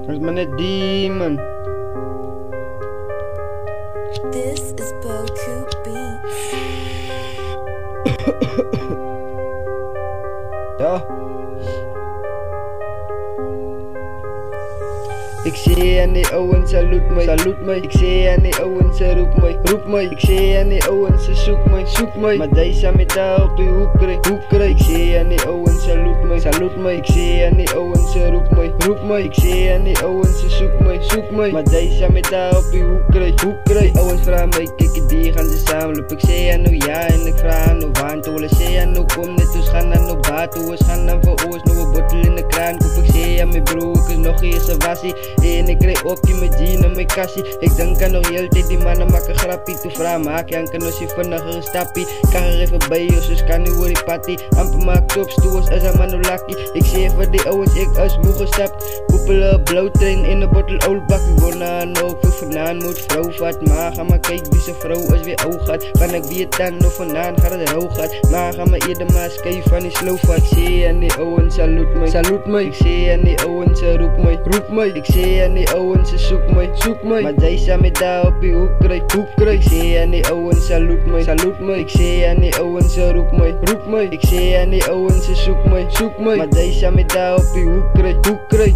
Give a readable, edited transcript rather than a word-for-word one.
Is maar net die man. This is Boku Beats. Ja. Ik zie aan die ouwens, salut mij. Ik zie aan die ouwens, roep mij. Ik zie aan die ouwens, zoek mij. Maar deze met daar op die hoek krijg. Ik zie aan die ouwens, salut mij. Ik zie aan die ouwens, roep mij. Ik zie aan die ouwens, zoek mij. Maar deze met daar op die hoek krijg. Ouwens vragen mij, kijk die gaan ze samenlopen. Ik zie aan hoe ja en ik vraag aan hoe waan toe. Ik zie aan hoe kom net, dus gaan aan hoe baat toe. We gaan aan voor oors, nog een bottel in de kraan koop. Ik zie aan mijn broer, ik is nog eerst een wassie. En ik kreeg ook met jean en mijn kassie. Ik denk aan nog heel tijd, die mannen maken grappie. Toen vraag maak je aan kan als je vannacht een stappie. Kan er even bij je, dus kan nu worden patty. Amper maak top stoers als een man lucky. Ik zie even die ouwens, ik als moe gestapt. Koepelen blauwtrein in een bottle old bak. Ik word na een hoop, vanaan moet vrouw vat. Maar ga maar kijk wie zijn vrouw als weer oog gaat. Van ik wie het dan of vanaan gaat het hoog gaat. Maar ga maar eerder maar skijf van die slow vat. Ik zie aan die ouwens, salut mij. Ik zie aan die ouwens, roep mij. Ik zie aan die ouwens, zoek mij. Maar zij zijn met daar op die hoek krijg. Ik zie aan die ouwens, salut mij. Ik zie aan die ouwens, roep mij. Ik zie aan die ouwens, zoek mij. Maar zij zijn met daar op die hoek krijg.